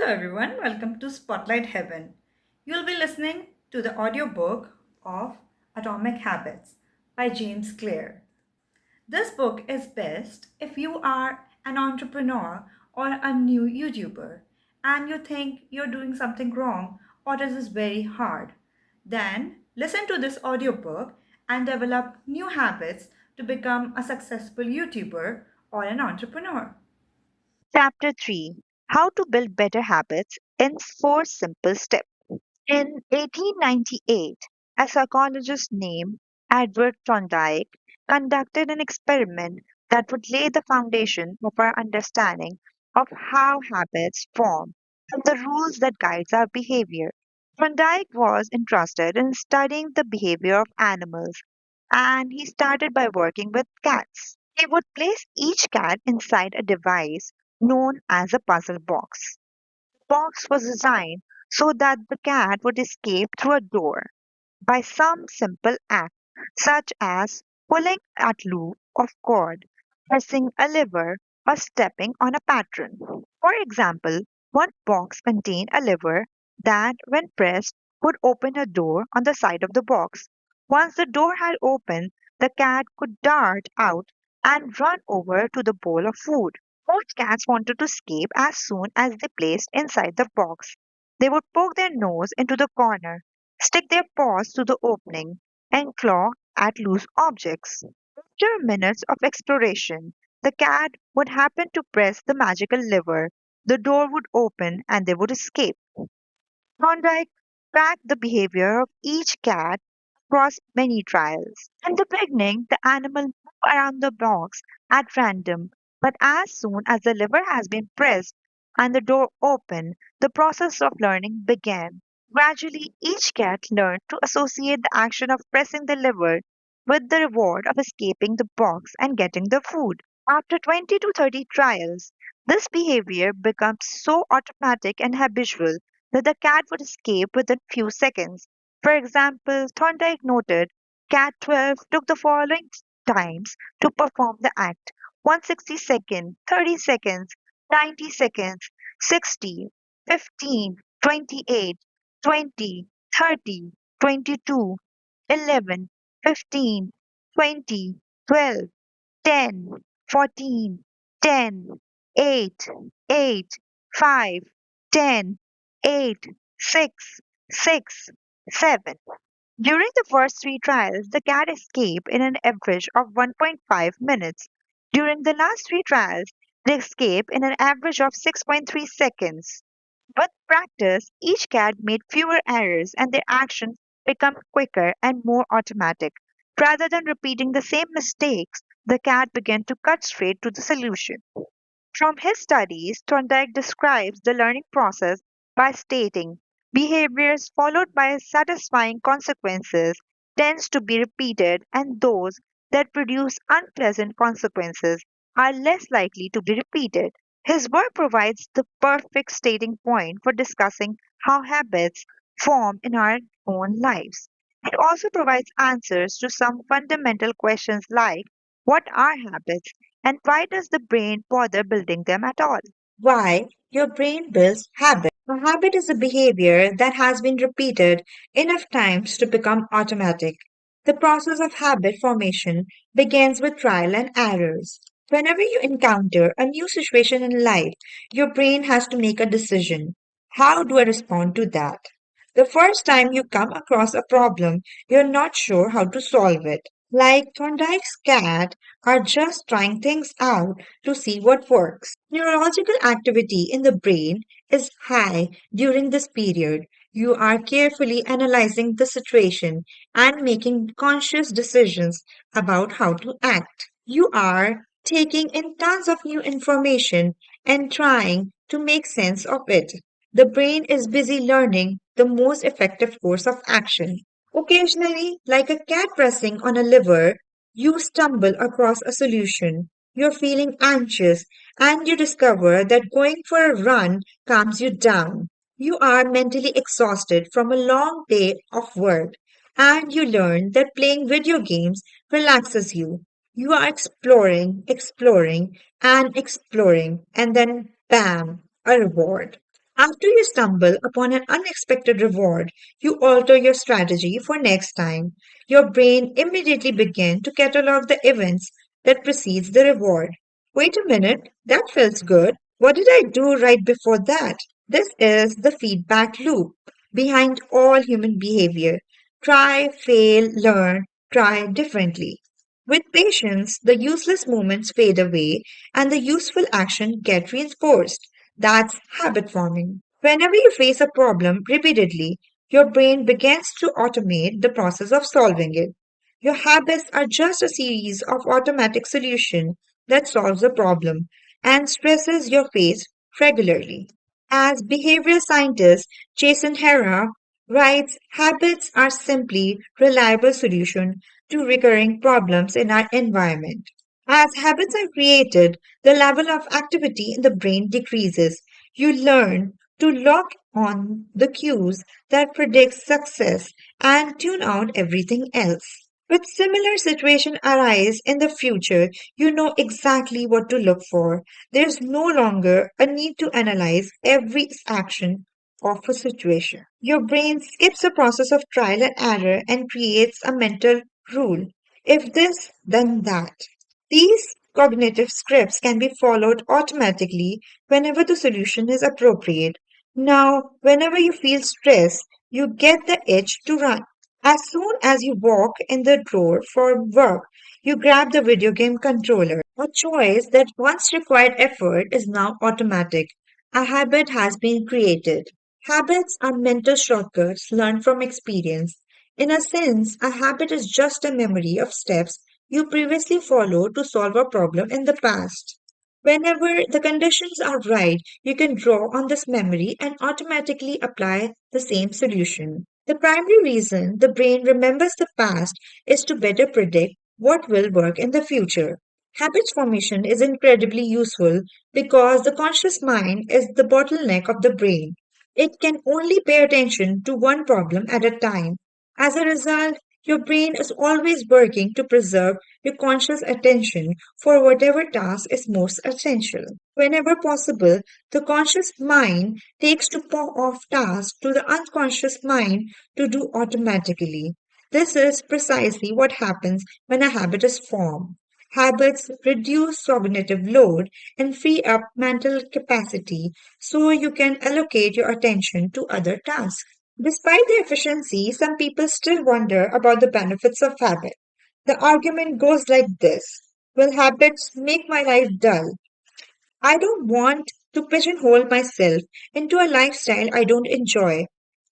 Hello, everyone. Welcome to Spotlight Heaven. You'll be listening to the audiobook of Atomic Habits by James Clear. This book is best if you are an entrepreneur or a new YouTuber and you think you're doing something wrong or this is very hard. Then listen to this audiobook and develop new habits to become a successful YouTuber or an entrepreneur. Chapter 3: How to Build Better Habits in 4 Simple Steps. In 1898, a psychologist named Edward Thorndike conducted an experiment that would lay the foundation of our understanding of how habits form and the rules that guides our behavior. Thorndike was interested in studying the behavior of animals, and he started by working with cats. He would place each cat inside a device known as a puzzle box. The box was designed so that the cat would escape through a door by some simple act, such as pulling at loop of cord, pressing a lever, or stepping on a pattern. For example, one box contained a lever that, when pressed, would open a door on the side of the box. Once the door had opened, the cat could dart out and run over to the bowl of food. Most cats wanted to escape as soon as they placed inside the box. They would poke their nose into the corner, stick their paws to the opening, and claw at loose objects. After minutes of exploration, the cat would happen to press the magical lever, the door would open, and they would escape. Thorndike tracked the behavior of each cat across many trials. In the beginning, the animal moved around the box at random, but as soon as the lever has been pressed and the door opened, the process of learning began. Gradually, each cat learned to associate the action of pressing the lever with the reward of escaping the box and getting the food. After 20 to 30 trials, this behavior becomes so automatic and habitual that the cat would escape within few seconds. For example, Thorndike noted cat 12 took the following times to perform the act: 160 seconds, 30 seconds, 90 seconds, 60, 15, 28, 20, 30, 22, 11, 15, 20, 12, 10, 14, 10, 8, 8, 5, 10, 8, 6, 6, 7. During the first 3 trials, the cat escaped in an average of 1.5 minutes. During the last 3 trials, they escaped in an average of 6.3 seconds. With practice, each cat made fewer errors and their actions became quicker and more automatic. Rather than repeating the same mistakes, the cat began to cut straight to the solution. From his studies, Thorndike describes the learning process by stating behaviors followed by satisfying consequences tends to be repeated, and those that produce unpleasant consequences are less likely to be repeated. His work provides the perfect starting point for discussing how habits form in our own lives. It also provides answers to some fundamental questions like what are habits and why does the brain bother building them at all? Why your brain builds habit. A habit is a behavior that has been repeated enough times to become automatic. The process of habit formation begins with trial and errors. Whenever you encounter a new situation in life, your brain has to make a decision. How do I respond to that? The first time you come across a problem, you're not sure how to solve it. Like Thorndike's cat are just trying things out to see what works. Neurological activity in the brain is high during this period. You are carefully analyzing the situation and making conscious decisions about how to act. You are taking in tons of new information and trying to make sense of it. The brain is busy learning the most effective course of action. Occasionally, like a cat pressing on a lever, you stumble across a solution. You're feeling anxious and you discover that going for a run calms you down. You are mentally exhausted from a long day of work and you learn that playing video games relaxes you. You are exploring, exploring, and exploring, and then bam, a reward. After you stumble upon an unexpected reward, you alter your strategy for next time. Your brain immediately begins to catalog the events that precedes the reward. Wait a minute, that feels good. What did I do right before that? This is the feedback loop behind all human behavior. Try, fail, learn, try differently. With patience, the useless moments fade away and the useful action get reinforced. That's habit forming. Whenever you face a problem repeatedly, your brain begins to automate the process of solving it. Your habits are just a series of automatic solutions that solves a problem and stresses you face regularly. As behavioral scientist Jason Hera writes, habits are simply reliable solution to recurring problems in our environment. As habits are created, the level of activity in the brain decreases. You learn to lock on the cues that predict success and tune out everything else. With similar situation arise in the future, you know exactly what to look for. There's no longer a need to analyze every action of a situation. Your brain skips the process of trial and error and creates a mental rule. If this, then that. These cognitive scripts can be followed automatically whenever the solution is appropriate. Now, whenever you feel stress, you get the itch to run. As soon as you walk in the door for work, you grab the video game controller. A choice that once required effort is now automatic. A habit has been created. Habits are mental shortcuts learned from experience. In a sense, a habit is just a memory of steps you previously followed to solve a problem in the past. Whenever the conditions are right, you can draw on this memory and automatically apply the same solution. The primary reason the brain remembers the past is to better predict what will work in the future. Habits formation is incredibly useful because the conscious mind is the bottleneck of the brain. It can only pay attention to one problem at a time. As a result, your brain is always working to preserve your conscious attention for whatever task is most essential. Whenever possible, the conscious mind takes to paw off tasks to the unconscious mind to do automatically. This is precisely what happens when a habit is formed. Habits reduce cognitive load and free up mental capacity so you can allocate your attention to other tasks. Despite the efficiency, some people still wonder about the benefits of habit. The argument goes like this: will habits make my life dull? I don't want to pigeonhole myself into a lifestyle I don't enjoy.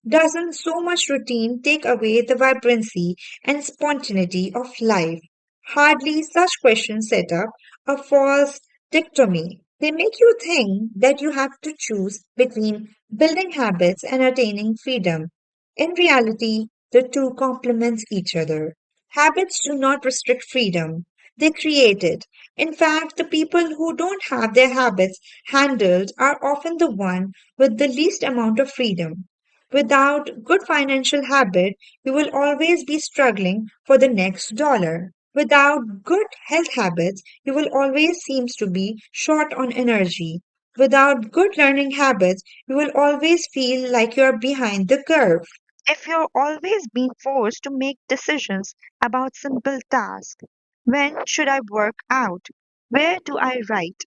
Doesn't so much routine take away the vibrancy and spontaneity of life? Hardly such questions set up a false dichotomy. They make you think that you have to choose between building habits and attaining freedom. In reality, the two complement each other. Habits do not restrict freedom, they create it. In fact, the people who don't have their habits handled are often the one with the least amount of freedom. Without good financial habit, you will always be struggling for the next dollar. Without good health habits, you will always seems to be short on energy. Without good learning habits, you will always feel like you are behind the curve. If you're always being forced to make decisions about simple tasks, when should I work out? Where do I write?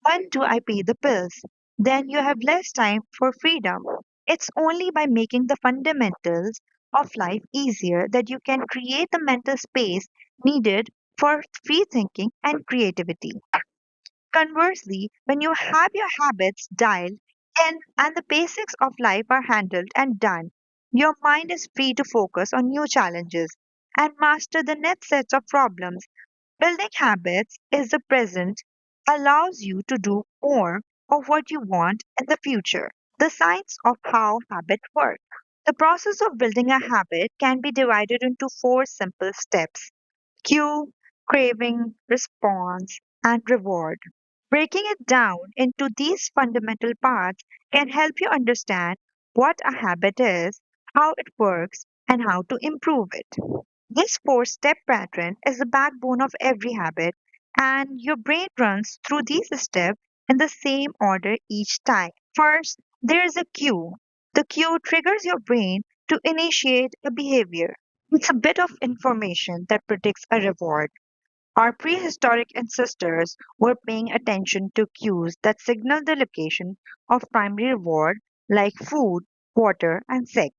When do I pay the bills? Then you have less time for freedom. It's only by making the fundamentals of life easier that you can create the mental space needed for free thinking and creativity. Conversely, when you have your habits dialed in and the basics of life are handled and done, your mind is free to focus on new challenges and master the next sets of problems. Building habits is the present, allows you to do more of what you want in the future. The science of how habits work. The process of building a habit can be divided into four simple steps: cue, craving, response, and reward. Breaking it down into these fundamental parts can help you understand what a habit is, how it works, and how to improve it. This four-step pattern is the backbone of every habit, and your brain runs through these steps in the same order each time. First, There's a cue. The cue triggers your brain to initiate a behavior. It's a bit of information that predicts a reward. Our prehistoric ancestors were paying attention to cues that signal the location of primary reward like food, water, and sex.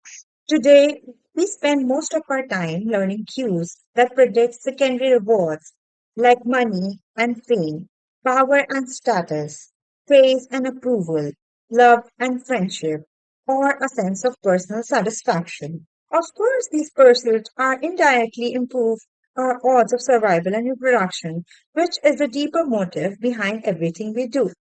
Today, we spend most of our time learning cues that predict secondary rewards like money and fame, power and status, praise and approval, love and friendship, or a sense of personal satisfaction. Of course, these pursuits are indirectly improve our odds of survival and reproduction, which is the deeper motive behind everything we do.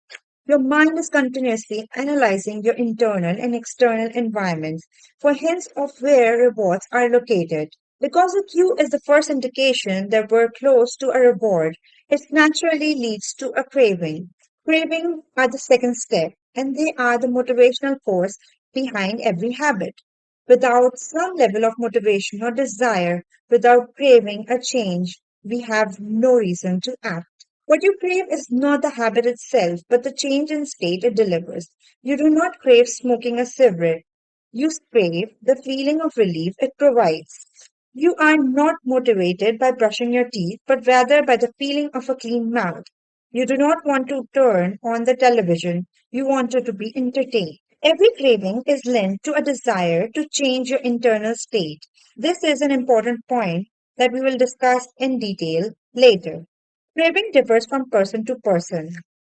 Your mind is continuously analyzing your internal and external environments for hints of where rewards are located. Because a cue is the first indication that we're close to a reward, it naturally leads to a craving. Craving are the second step, and they are the motivational force behind every habit. Without some level of motivation or desire, without craving a change, we have no reason to act. What you crave is not the habit itself, but the change in state it delivers. You do not crave smoking a cigarette. You crave the feeling of relief it provides. You are not motivated by brushing your teeth, but rather by the feeling of a clean mouth. You do not want to turn on the television. You want it to be entertained. Every craving is linked to a desire to change your internal state. This is an important point that we will discuss in detail later. Craving differs from person to person.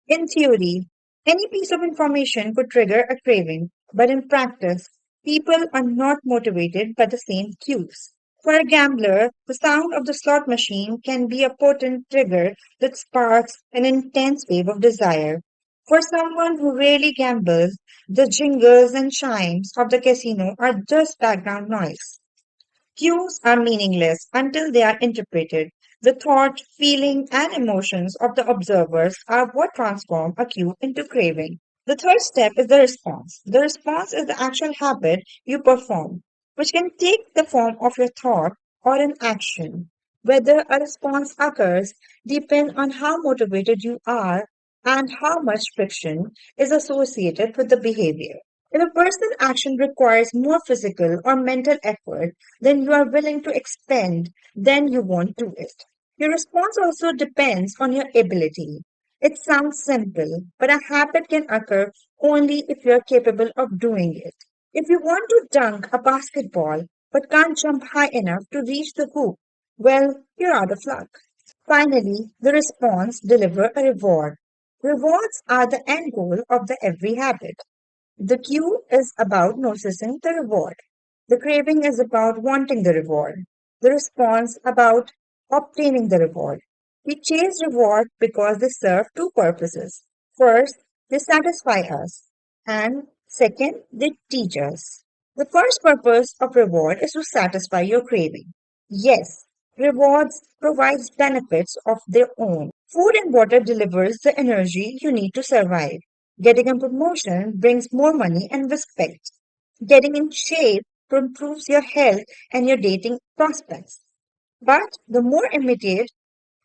In theory, any piece of information could trigger a craving, but in practice, people are not motivated by the same cues. For a gambler, the sound of the slot machine can be a potent trigger that sparks an intense wave of desire. For someone who rarely gambles, the jingles and chimes of the casino are just background noise. Cues are meaningless until they are interpreted. The thought, feeling, and emotions of the observers are what transform a cue into craving. The third step is the response. The response is the actual habit you perform, which can take the form of your thought or an action. Whether a response occurs depends on how motivated you are and how much friction is associated with the behavior. If a person's action requires more physical or mental effort than you are willing to expend, then you won't do it. Your response also depends on your ability. It sounds simple, but a habit can occur only if you are capable of doing it. If you want to dunk a basketball but can't jump high enough to reach the hoop, well, you're out of luck. Finally, the response deliver a reward. Rewards are the end goal of the every habit. The cue is about noticing the reward. The craving is about wanting the reward. The response about obtaining the reward. We chase reward because they serve two purposes. First, they satisfy us. And second, they teach us. The first purpose of reward is to satisfy your craving. Yes, rewards provides benefits of their own. Food and water delivers the energy you need to survive. Getting a promotion brings more money and respect. Getting in shape improves your health and your dating prospects. But the more immediate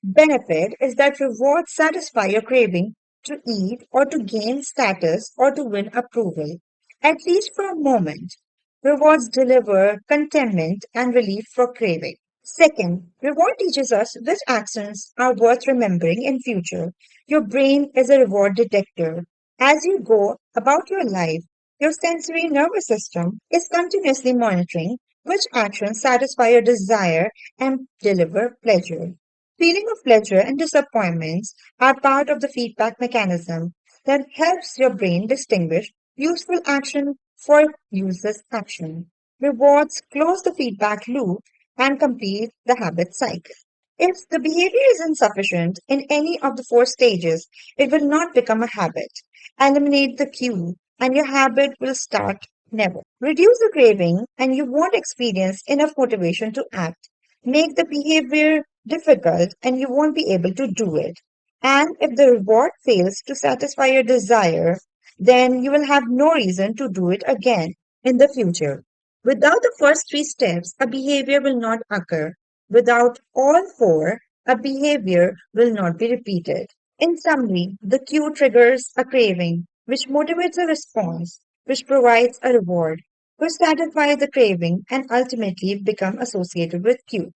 benefit is that rewards satisfy your craving to eat or to gain status or to win approval, at least for a moment. Rewards deliver contentment and relief for craving. Second, reward teaches us which actions are worth remembering in future. Your brain is a reward detector. As you go about your life, your sensory nervous system is continuously monitoring which actions satisfy your desire and deliver pleasure. Feeling of pleasure and disappointments are part of the feedback mechanism that helps your brain distinguish useful action for useless action. Rewards close the feedback loop and complete the habit cycle. If the behavior is insufficient in any of the four stages, it will not become a habit. Eliminate the cue, and your habit will start never. Reduce the craving, and you won't experience enough motivation to act. Make the behavior difficult, and you won't be able to do it. And if the reward fails to satisfy your desire, then you will have no reason to do it again in the future. Without the first three steps, a behavior will not occur. Without all four, a behavior will not be repeated. In summary, the cue triggers a craving, which motivates a response, which provides a reward, which satisfies the craving and ultimately become associated with cue.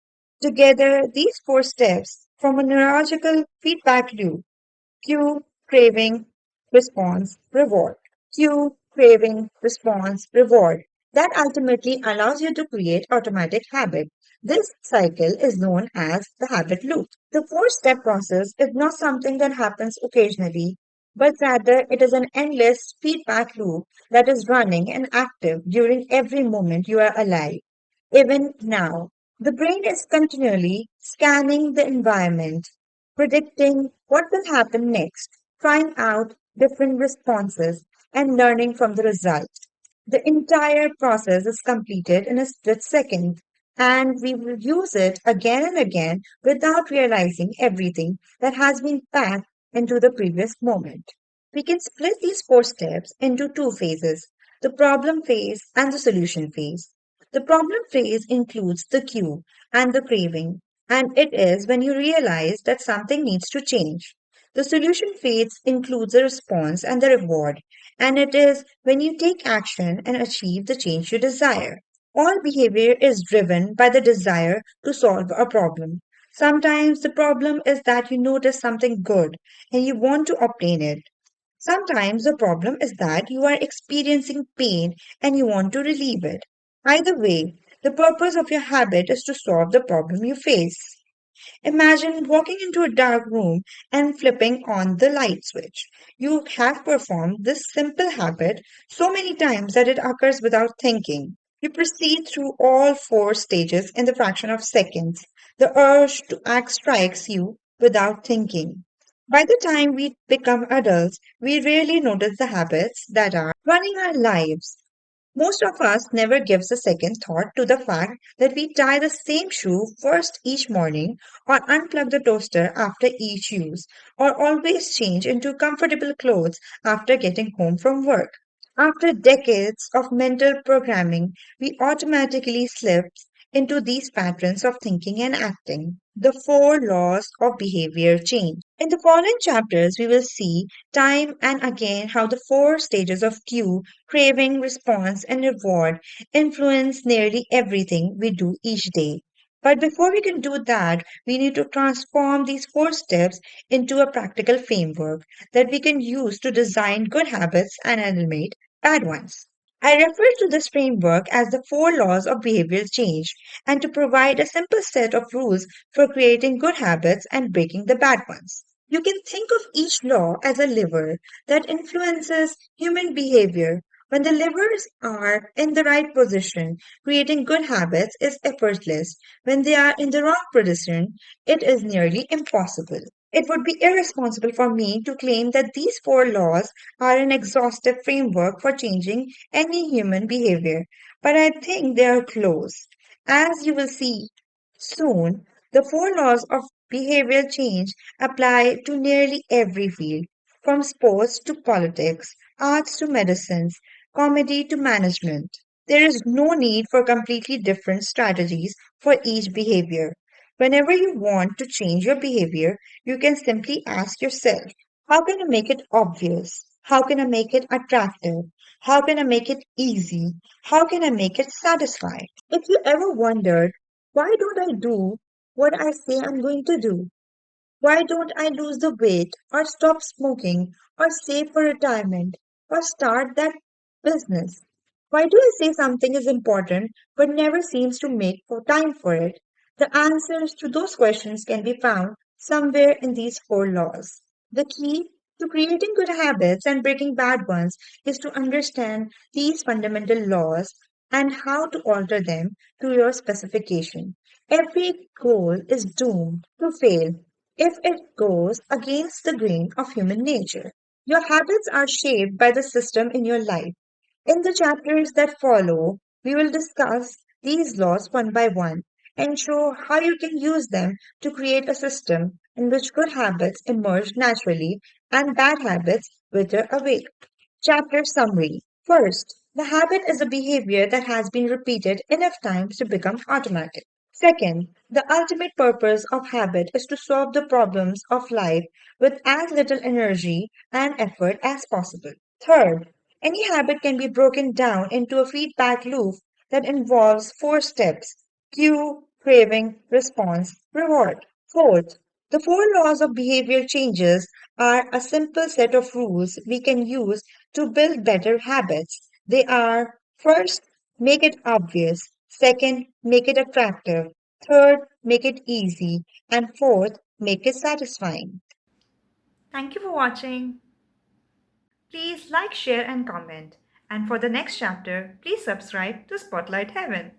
Together, these four steps form a neurological feedback loop: cue, craving, response, reward. Cue, craving, response, reward. That ultimately allows you to create automatic habit. This cycle is known as the habit loop. The four-step process is not something that happens occasionally, but rather it is an endless feedback loop that is running and active during every moment you are alive. Even now, the brain is continually scanning the environment, predicting what will happen next, trying out different responses, and learning from the results. The entire process is completed in a split second, and we will use it again and again without realizing everything that has been packed into the previous moment. We can split these four steps into two phases: the problem phase and the solution phase. The problem phase includes the cue and the craving, and it is when you realize that something needs to change. The solution phase includes the response and the reward, and it is when you take action and achieve the change you desire. All behavior is driven by the desire to solve a problem. Sometimes the problem is that you notice something good and you want to obtain it. Sometimes the problem is that you are experiencing pain and you want to relieve it. Either way, the purpose of your habit is to solve the problem you face. Imagine walking into a dark room and flipping on the light switch. You have performed this simple habit so many times that it occurs without thinking. You proceed through all four stages in the fraction of seconds. The urge to act strikes you without thinking. By the time we become adults, we rarely notice the habits that are running our lives. Most of us never gives a second thought to the fact that we tie the same shoe first each morning, or unplug the toaster after each use, or always change into comfortable clothes after getting home from work. After decades of mental programming, we automatically slip into these patterns of thinking and acting. The four laws of behavior change. In the following chapters, we will see time and again how the four stages of cue, craving, response, and reward influence nearly everything we do each day. But before we can do that, we need to transform these four steps into a practical framework that we can use to design good habits and eliminate bad ones. I refer to this framework as the four laws of behavioral change and to provide a simple set of rules for creating good habits and breaking the bad ones. You can think of each law as a lever that influences human behavior. When the levers are in the right position, creating good habits is effortless. When they are in the wrong position, it is nearly impossible. It would be irresponsible for me to claim that these four laws are an exhaustive framework for changing any human behavior, but I think they are close. As you will see soon, the four laws of behavioral change apply to nearly every field, from sports to politics, arts to medicines, comedy to management. There is no need for completely different strategies for each behavior. Whenever you want to change your behavior, you can simply ask yourself, how can I make it obvious? How can I make it attractive? How can I make it easy? How can I make it satisfying? If you ever wondered, why don't I do what I say I'm going to do? Why don't I lose the weight or stop smoking or save for retirement or start that business? Why do I say something is important but never seems to make for time for it? The answers to those questions can be found somewhere in these four laws. The key to creating good habits and breaking bad ones is to understand these fundamental laws and how to alter them to your specification. Every goal is doomed to fail if it goes against the grain of human nature. Your habits are shaped by the system in your life. In the chapters that follow, we will discuss these laws one by one and show how you can use them to create a system in which good habits emerge naturally and bad habits wither away. Chapter summary. First, the habit is a behavior that has been repeated enough times to become automatic. Second, the ultimate purpose of habit is to solve the problems of life with as little energy and effort as possible. Third, Any habit can be broken down into a feedback loop that involves four steps: cue, craving, response, reward. Fourth, the four laws of behavior changes are a simple set of rules we can use to build better habits. They are: first, make it obvious; second, make it attractive; third, make it easy; and fourth, make it satisfying. Thank you for watching. Please like, share, and comment. And for the next chapter, please subscribe to Spotlight Heaven.